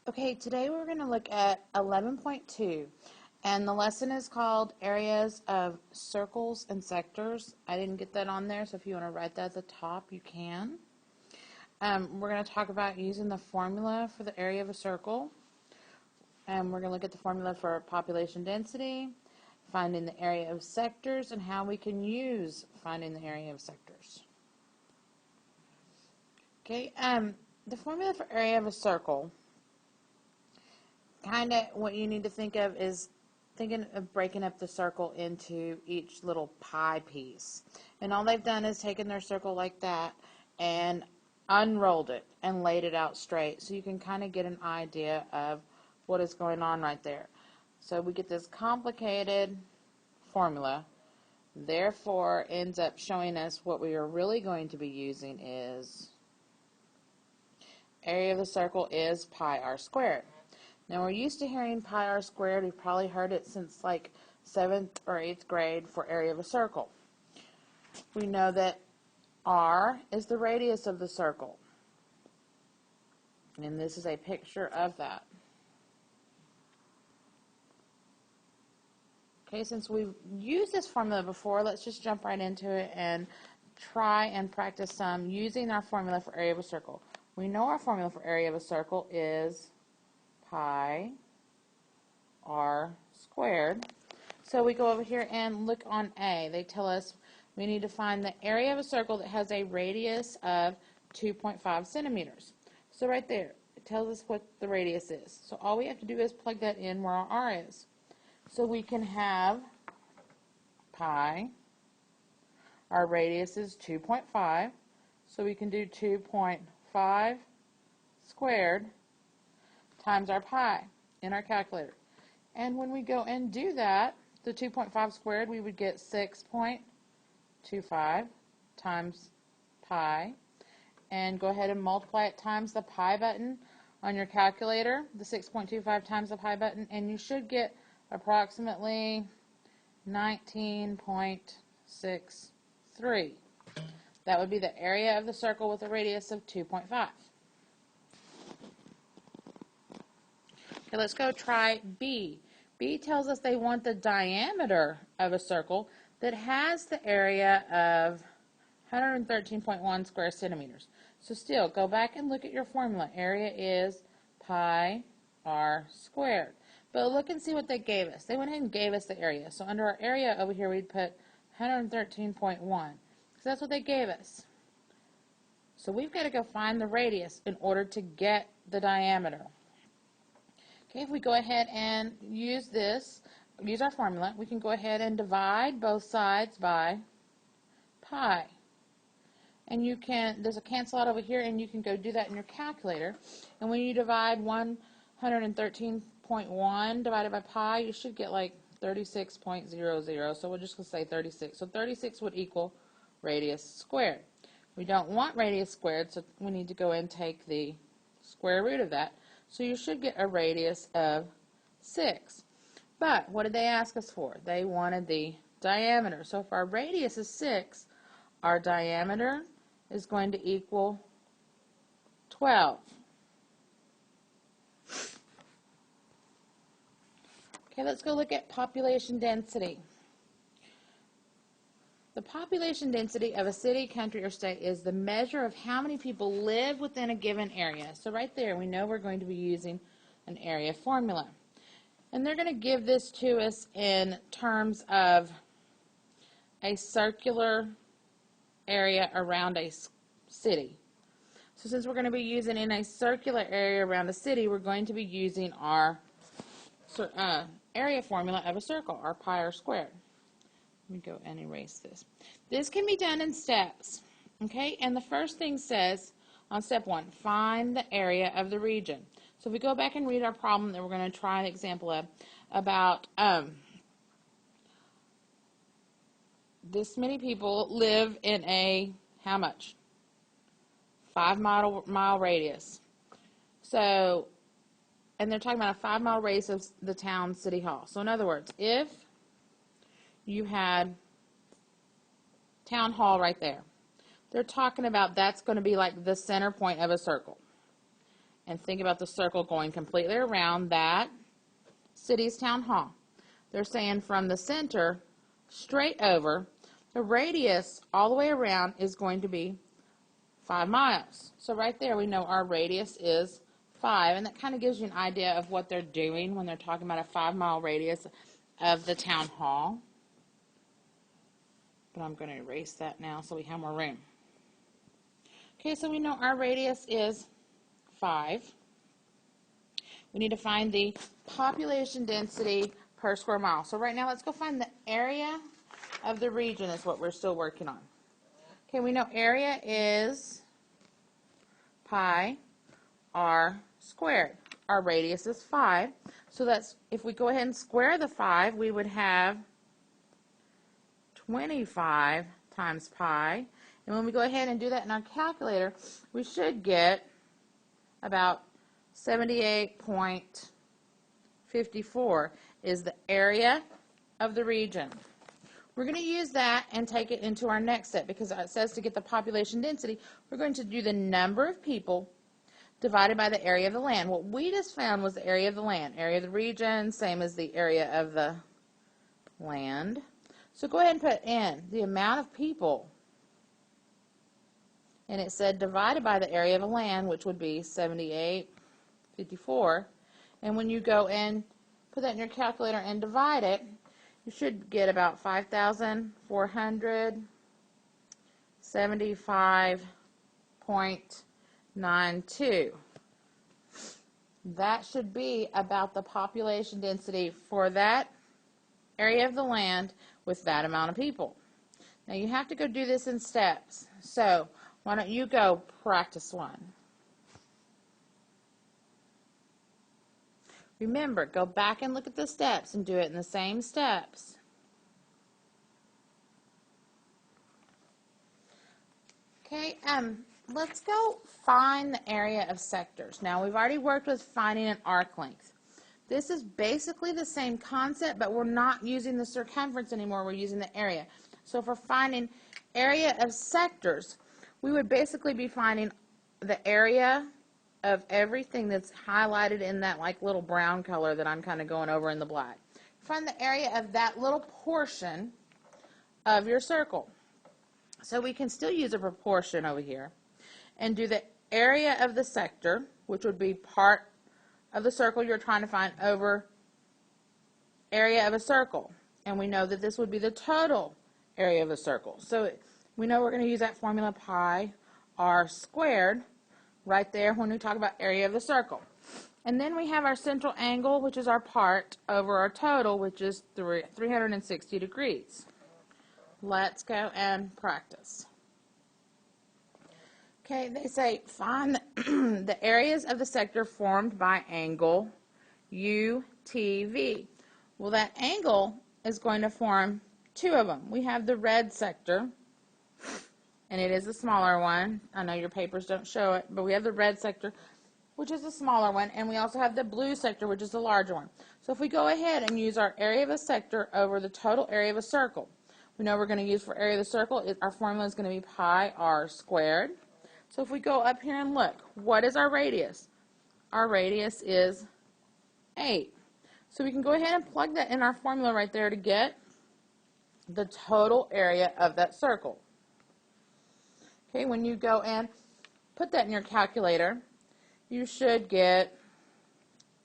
Okay, today we're going to look at 11.2, and the lesson is called Areas of Circles and Sectors. I didn't get that on there, so if you want to write that at the top, you can. We're going to talk about using the formula for the area of a circle, and we're going to look at the formula for population density, finding the area of sectors, and how we can use finding the area of sectors. Okay, the formula for area of a circle, kind of what you need to think of is thinking of breaking up the circle into each little pie piece. And all they've done is taken their circle like that and unrolled it and laid it out straight. So you can kind of get an idea of what is going on right there. So we get this complicated formula. Therefore, ends up showing us what we are really going to be using is area of the circle is pi r squared. Now we're used to hearing pi r squared. We've probably heard it since like 7th or 8th grade for area of a circle. We know that r is the radius of the circle. And this is a picture of that. Okay, since we've used this formula before, let's just jump right into it and try and practice some using our formula for area of a circle. We know our formula for area of a circle is pi r squared. So we go over here and look on A. They tell us we need to find the area of a circle that has a radius of 2.5 centimeters. So right there, it tells us what the radius is. So all we have to do is plug that in where our r is. So we can have pi, our radius is 2.5, so we can do 2.5 squared times our pi in our calculator. And when we go and do that, the 2.5 squared, we would get 6.25 times pi. And go ahead and multiply it times the pi button on your calculator, the 6.25 times the pi button, and you should get approximately 19.63. That would be the area of the circle with a radius of 2.5. Okay, let's go try B. B tells us they want the diameter of a circle that has the area of 113.1 square centimeters. So still, go back and look at your formula. Area is pi r squared. But look and see what they gave us. They went ahead and gave us the area. So under our area over here, we'd put 113.1. So that's what they gave us. So we've got to go find the radius in order to get the diameter. Okay, if we go ahead and use our formula, we can go ahead and divide both sides by pi. And there's a cancel out over here, and you can go do that in your calculator. And when you divide 113.1 divided by pi, you should get like 36.00. So we're just going to say 36. So 36 would equal radius squared. We don't want radius squared, so we need to go and take the square root of that. So you should get a radius of 6. But what did they ask us for? They wanted the diameter. So if our radius is 6, our diameter is going to equal 12. Okay, let's go look at population density. The population density of a city, country, or state is the measure of how many people live within a given area. So right there, we know we're going to be using an area formula. And they're going to give this to us in terms of a circular area around a city. So since we're going to be using in a circular area around a city, we're going to be using our area formula of a circle, our pi r squared. Let me go and erase this. This can be done in steps, okay? And the first thing says on step 1, find the area of the region. So if we go back and read our problem that we're going to try an example of, about this many people live in a, how much? 5-mile radius. So, and they're talking about a 5-mile radius of the town city hall. So in other words, if you had town hall right there, they're talking about that's going to be like the center point of a circle. and think about the circle going completely around that city's town hall. They're saying from the center straight over, the radius all the way around is going to be 5 miles. So right there we know our radius is 5, and that kind of gives you an idea of what they're doing when they're talking about a 5-mile radius of the town hall. But I'm going to erase that now so we have more room. Okay, so we know our radius is 5. We need to find the population density per square mile. So right now let's go find the area of the region is what we're still working on. Okay, we know area is pi r squared. Our radius is 5. So that's, if we go ahead and square the 5, we would have 25 times pi. And when we go ahead and do that in our calculator, we should get about 78.54 is the area of the region. We're going to use that and take it into our next step because it says to get the population density, we're going to do the number of people divided by the area of the land. What we just found was the area of the land. Area of the region, same as the area of the land. So go ahead and put in the amount of people. And it said divided by the area of the land, which would be 78.54. And when you go and put that in your calculator and divide it, you should get about 5,475.92. That should be about the population density for that area of the land with that amount of people. Now you have to go do this in steps. So why don't you go practice one? Remember, go back and look at the steps and do it in the same steps. Okay, let's go find the area of sectors. Now, we've already worked with finding an arc length. This is basically the same concept, but we're not using the circumference anymore. We're using the area. So if we're finding area of sectors, we would basically be finding the area of everything that's highlighted in that like little brown color that I'm kind of going over in the black. Find the area of that little portion of your circle. So we can still use a proportion over here and do the area of the sector, which would be part of the circle you're trying to find, over area of a circle. And we know that this would be the total area of a circle. So we know we're going to use that formula pi r squared right there when we talk about area of the circle. And then we have our central angle, which is our part, over our total, which is 360 degrees. Let's go and practice. Okay, they say find the areas of the sector formed by angle UTV. Well, that angle is going to form two of them. We have the red sector, and it is the smaller one. I know your papers don't show it, but we have the red sector, which is the smaller one, and we also have the blue sector, which is the larger one. So if we go ahead and use our area of a sector over the total area of a circle, we know we're going to use for area of the circle, our formula is going to be pi r squared. So if we go up here and look, what is our radius? Our radius is 8. So we can go ahead and plug that in our formula right there to get the total area of that circle. Okay, when you go and put that in your calculator, you should get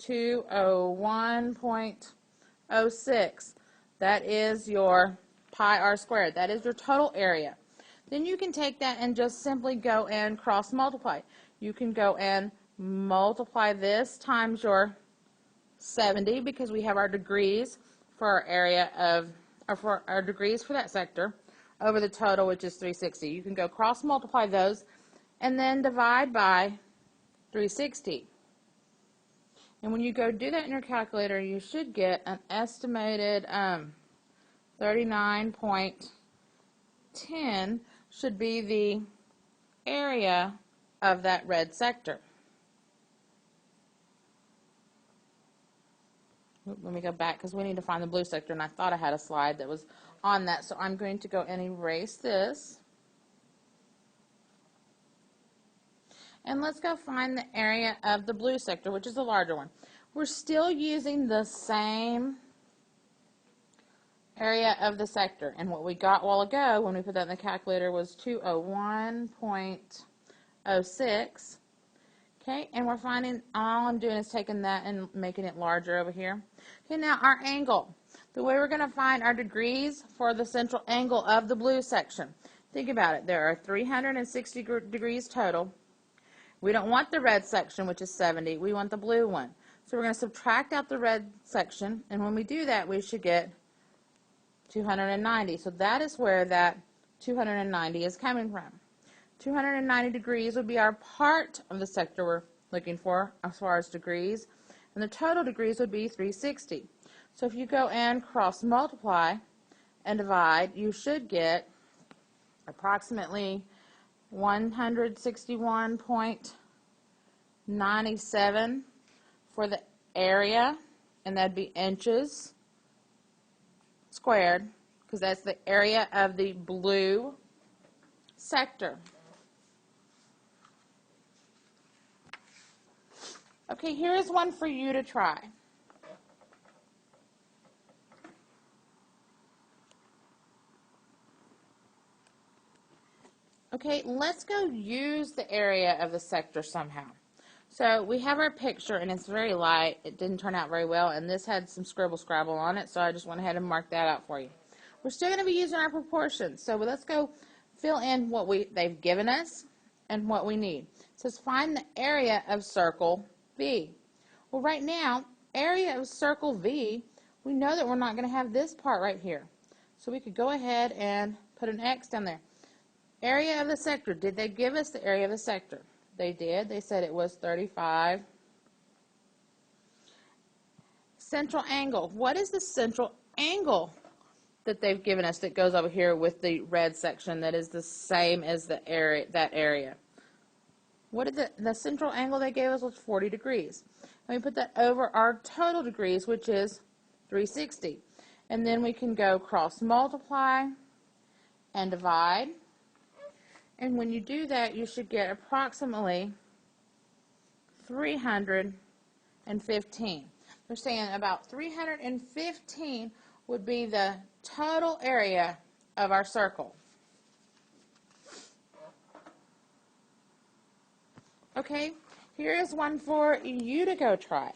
201.06. That is your pi r squared. That is your total area. Then you can take that and just simply go and cross multiply. You can go and multiply this times your 70 because we have our degrees for our area of, or for our degrees for that sector over the total, which is 360. You can go cross multiply those and then divide by 360. And when you go do that in your calculator, you should get an estimated 39.10 should be the area of that red sector. Let me go back because we need to find the blue sector, and I thought I had a slide that was on that, so I'm going to go and erase this. And let's go find the area of the blue sector, which is the larger one. We're still using the same area of the sector. And what we got a while ago when we put that in the calculator was 201.06. Okay, and we're finding, all I'm doing is taking that and making it larger over here. Okay, now our angle. The way we're going to find our degrees for the central angle of the blue section. Think about it. There are 360 degrees total. We don't want the red section, which is 70. We want the blue one. So we're going to subtract out the red section, and when we do that, we should get 290. So that is where that 290 is coming from. 290 degrees would be our part of the sector we're looking for as far as degrees, and the total degrees would be 360. So if you go and cross multiply and divide, you should get approximately 161.97 for the area, and that'd be inches squared, because that's the area of the blue sector. Okay, here is one for you to try. Okay, let's go use the area of the sector somehow. So we have our picture, and it's very light. It didn't turn out very well, and this had some scribble scrabble on it, so I just went ahead and marked that out for you. We're still going to be using our proportions, so let's go fill in what they've given us and what we need. It says find the area of circle V. Well, right now, area of circle V, we know that we're not going to have this part right here. So we could go ahead and put an X down there. Area of the sector. Did they give us the area of the sector? They did. They said it was 35. Central angle. What is the central angle that they've given us that goes over here with the red section that is the same as the area, that area? What did the central angle they gave us was 40 degrees. And we put that over our total degrees, which is 360. And then we can go cross multiply and divide. And when you do that, you should get approximately 315. They're saying about 315 would be the total area of our circle. Okay, here is one for you to go try.